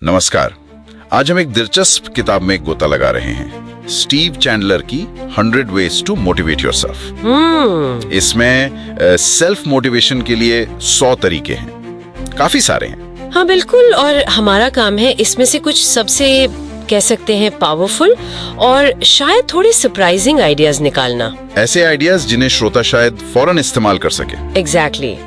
नमस्कार। आज हम एक दिलचस्प किताब में एक गोता लगा रहे हैं, स्टीव चैंडलर की 100 Ways to Motivate Yourself। इसमें सेल्फ मोटिवेशन के लिए 100 तरीके हैं, काफी सारे हैं। हाँ बिल्कुल, और हमारा काम है इसमें से कुछ सबसे कह सकते हैं पावरफुल और शायद थोड़े सरप्राइजिंग आइडियाज निकालना। ऐसे आइडियाज जिन्हें श्रोता शायद फौरन इस्तेमाल कर सके। एग्जैक्टली।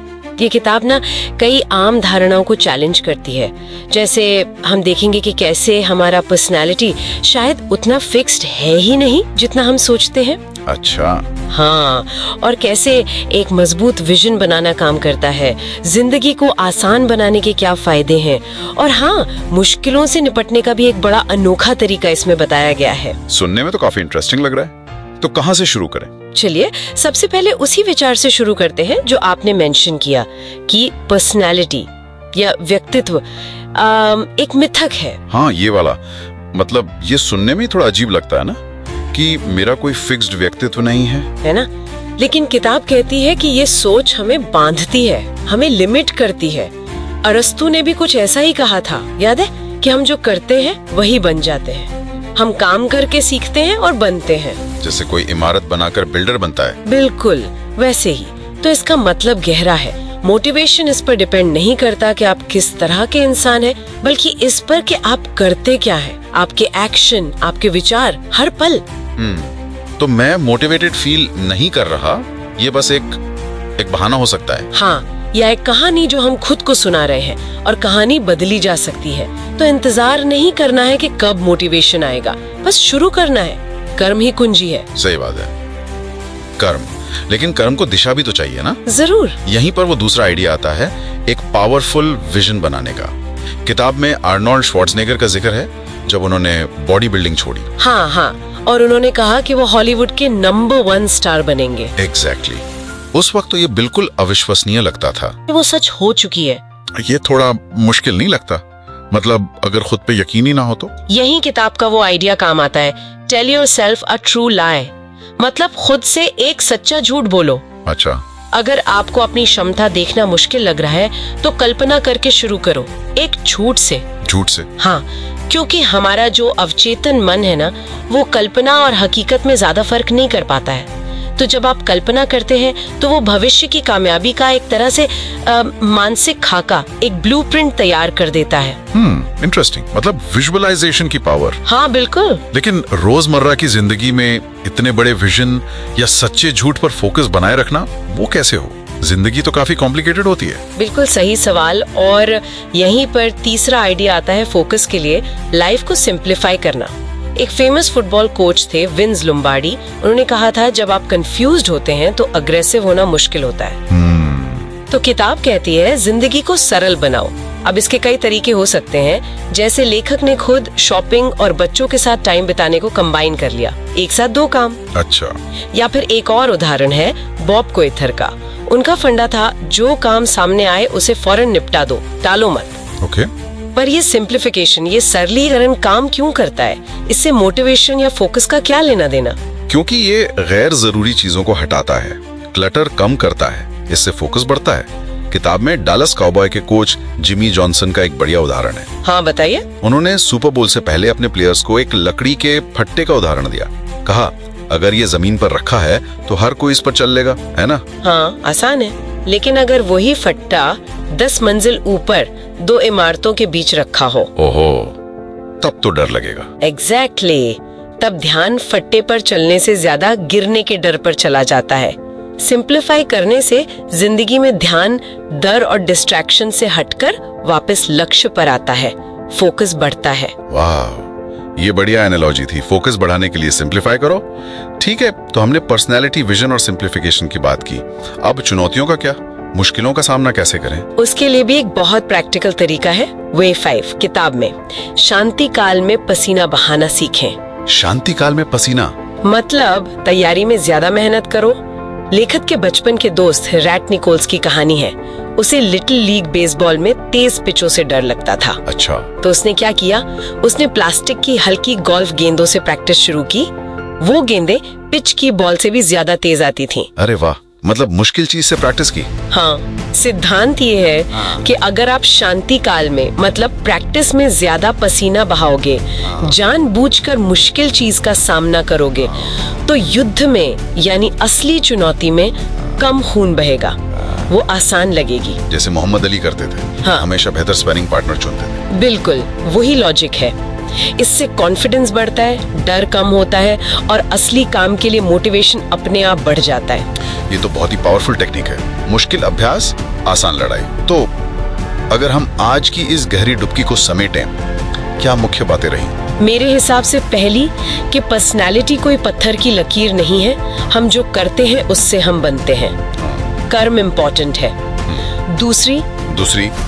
ये किताब ना कई आम धारणाओं को चैलेंज करती है। जैसे हम देखेंगे कि कैसे हमारा पर्सनालिटी शायद उतना फिक्स्ड है ही नहीं जितना हम सोचते हैं। अच्छा। हाँ, और कैसे एक मजबूत विजन बनाना काम करता है, जिंदगी को आसान बनाने के क्या फायदे हैं, और हाँ, मुश्किलों से निपटने का भी एक बड़ा अनोखा तरीका इसमें बताया गया है। सुनने में तो काफी इंटरेस्टिंग लग रहा है। तो कहाँ से शुरू करें? चलिए सबसे पहले उसी विचार से शुरू करते हैं जो आपने मेंशन किया कि पर्सनालिटी या व्यक्तित्व एक मिथक है। हाँ, ये वाला मतलब ये सुनने में थोड़ा अजीब लगता है ना कि मेरा कोई फिक्स्ड व्यक्तित्व नहीं है ना? लेकिन किताब कहती है कि ये सोच हमें बांधती है, हमें लिमिट करती है। अरस्तु ने भी कुछ ऐसा ही कहा था, याद है, कि हम जो करते हैं वही बन जाते हैं। हम काम करके सीखते हैं और बनते हैं। जैसे कोई इमारत बनाकर बिल्डर बनता है। बिल्कुल वैसे ही। तो इसका मतलब गहरा है। मोटिवेशन इस पर डिपेंड नहीं करता कि आप किस तरह के इंसान हैं, बल्कि इस पर कि आप करते क्या हैं, आपके एक्शन, आपके विचार हर पल। तो मैं मोटिवेटेड फील नहीं कर रहा, ये बस एक बहाना हो सकता है। हाँ, या एक कहानी जो हम खुद को सुना रहे हैं, और कहानी बदली जा सकती है। तो इंतजार नहीं करना है कि कब मोटिवेशन आएगा, बस शुरू करना है। कर्म ही कुंजी है। सही बात है, कर्म। लेकिन कर्म को दिशा भी तो चाहिए ना? जरूर। यहीं पर वो दूसरा आइडिया आता है, एक पावरफुल विजन बनाने का। किताब में आर्नोल्ड श्वार्ज़नेगर का जिक्र है, जब उन्होंने बॉडी बिल्डिंग छोड़ी। हाँ, और उन्होंने कहा कि वो हॉलीवुड के नंबर 1 स्टार बनेंगे। एग्जैक्टली। उस वक्त तो ये बिल्कुल अविश्वसनीय लगता था। वो सच हो चुकी है। ये थोड़ा मुश्किल नहीं लगता? मतलब अगर खुद पे यकीन ही ना हो तो? यही किताब का वो आइडिया काम आता है, टेल योरसेल्फ अ ट्रू लाई। मतलब खुद से एक सच्चा झूठ बोलो। अच्छा। अगर आपको अपनी क्षमता देखना मुश्किल लग रहा है तो कल्पना करके शुरू करो, एक झूठ से। झूठ से? हाँ, क्योंकि हमारा जो अवचेतन मन है ना, वो कल्पना और हकीकत में ज्यादा फर्क नहीं कर पाता है। तो जब आप कल्पना करते हैं तो वो भविष्य की कामयाबी का एक तरह से मानसिक खाका, एक ब्लूप्रिंट तैयार कर देता है। इंटरेस्टिंग। मतलब विजुअलाइजेशन की पावर। हाँ बिल्कुल। लेकिन रोजमर्रा की जिंदगी में इतने बड़े विजन या सच्चे झूठ पर फोकस बनाए रखना वो कैसे हो? जिंदगी तो काफी कॉम्प्लिकेटेड होती है। बिल्कुल सही सवाल। और यहीं पर तीसरा आइडिया आता है फोकस के लिए, लाइफ को सिंप्लीफाई करना। एक फेमस फुटबॉल कोच थे, विंस लुम्बार्डी। उन्होंने कहा था, जब आप कंफ्यूज्ड होते हैं तो अग्रेसिव होना मुश्किल होता है। तो किताब कहती है, जिंदगी को सरल बनाओ। अब इसके कई तरीके हो सकते हैं, जैसे लेखक ने खुद शॉपिंग और बच्चों के साथ टाइम बिताने को कंबाइन कर लिया, एक साथ 2 काम। अच्छा। या फिर एक और उदाहरण है बॉब कोएथर का। उनका फंडा था, जो काम सामने आए उसे फौरन निपटा दो, टालो मत। ओके। पर ये सिंप्लीफिकेशन, ये सरलीकरण काम क्यों करता है? इससे मोटिवेशन या फोकस का क्या लेना देना? क्योंकि ये गैर जरूरी चीजों को हटाता है, क्लटर कम करता है, इससे फोकस बढ़ता है। किताब में डालस काउबॉय के कोच जिमी जॉनसन का एक बढ़िया उदाहरण है। हाँ बताइए। उन्होंने सुपर बोल से पहले अपने प्लेयर्स को एक लकड़ी के फट्टे का उदाहरण दिया। कहा, अगर ये जमीन पर रखा है तो हर कोई इस पर चल लेगा, है ना? हाँ, आसान है। लेकिन अगर वही फट्टा 10 मंजिल ऊपर 2 इमारतों के बीच रखा हो, ओहो, तब तो डर लगेगा। एग्जैक्टली। तब ध्यान फट्टे पर चलने से ज्यादा गिरने के डर पर चला जाता है। सिंप्लीफाई करने से जिंदगी में ध्यान डर और डिस्ट्रैक्शन से हटकर वापस लक्ष्य पर आता है, फोकस बढ़ता है। वाह, ये बढ़िया एनालॉजी थी। फोकस बढ़ाने के लिए सिंप्लीफाई करो। ठीक है, तो हमने पर्सनैलिटी, विजन और सिंप्लीफिकेशन की बात की। अब चुनौतियों का क्या? मुश्किलों का सामना कैसे करें? उसके लिए भी एक बहुत प्रैक्टिकल तरीका है। वे 5 किताब में, शांति काल में पसीना बहाना सीखें। शांति काल में पसीना मतलब तैयारी में ज्यादा मेहनत करो। लेखक के बचपन के दोस्त रैट निकोल्स की कहानी है। उसे लिटिल लीग बेसबॉल में तेज पिचों से डर लगता था। अच्छा। तो उसने क्या किया? उसने प्लास्टिक की हल्की गोल्फ गेंदों से प्रैक्टिस शुरू की। वो गेंदें पिच की बॉल से भी ज्यादा तेज आती थीं। अरे वाह। मतलब मुश्किल चीज से प्रैक्टिस की। हाँ, सिद्धांत ये है कि अगर आप शांति काल में मतलब प्रैक्टिस में ज्यादा पसीना बहाओगे, जानबूझकर मुश्किल चीज का सामना करोगे, तो युद्ध में यानी असली चुनौती में कम खून बहेगा, वो आसान लगेगी। जैसे मोहम्मद अली करते थे। हाँ। हमेशा बेहतर स्पैरिंग पार्टनर चुनते थे। बिल्कुल वही लॉजिक है। इससे कॉन्फिडेंस बढ़ता है, डर कम होता है और असली काम के लिए मोटिवेशन अपने आप बढ़ जाता है। ये तो बहुत ही पावरफुल टेक्निक है। मुश्किल अभ्यास, आसान लड़ाई। तो अगर हम आज की इस गहरी डुबकी को समेटें, क्या मुख्य बातें रही? मेरे हिसाब से पहली कि पर्सनालिटी कोई पत्थर की लकीर नहीं है, हम जो करते हैं उससे हम बनते हैं। कर्म इम्पोर्टेंट है। दूसरी,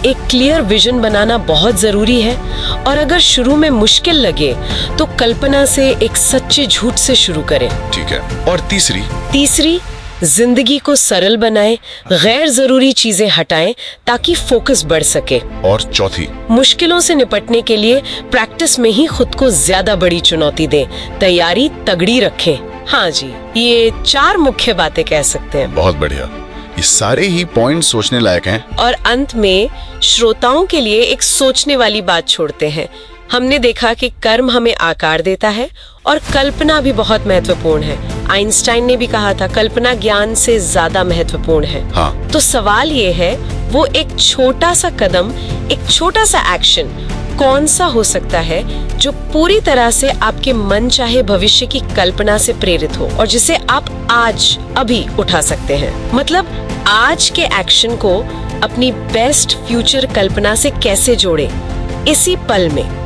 एक क्लियर विजन बनाना बहुत जरूरी है, और अगर शुरू में मुश्किल लगे तो कल्पना से एक सच्चे झूठ से शुरू करें। ठीक है। और तीसरी, जिंदगी को सरल बनाएं, गैर जरूरी चीजें हटाएं ताकि फोकस बढ़ सके। और चौथी, मुश्किलों से निपटने के लिए प्रैक्टिस में ही खुद को ज्यादा बड़ी चुनौती दें, तैयारी तगड़ी रखें। हाँ जी, ये 4 मुख्य बातें कह सकते हैं। बहुत बढ़िया। ये सारे ही पॉइंट सोचने लायक हैं। और अंत में श्रोताओं के लिए एक सोचने वाली बात छोड़ते हैं। हमने देखा कि कर्म हमें आकार देता है और कल्पना भी बहुत महत्वपूर्ण है। आइंस्टाइन ने भी कहा था कल्पना ज्ञान से ज्यादा महत्वपूर्ण है। हाँ। तो सवाल ये है, वो एक छोटा सा कदम, एक छोटा सा एक्शन कौन सा हो सकता है जो पूरी तरह से आपके मन चाहे भविष्य की कल्पना से प्रेरित हो और जिसे आप आज अभी उठा सकते हैं। मतलब आज के एक्शन को अपनी बेस्ट फ्यूचर कल्पना से कैसे जोड़े इसी पल में।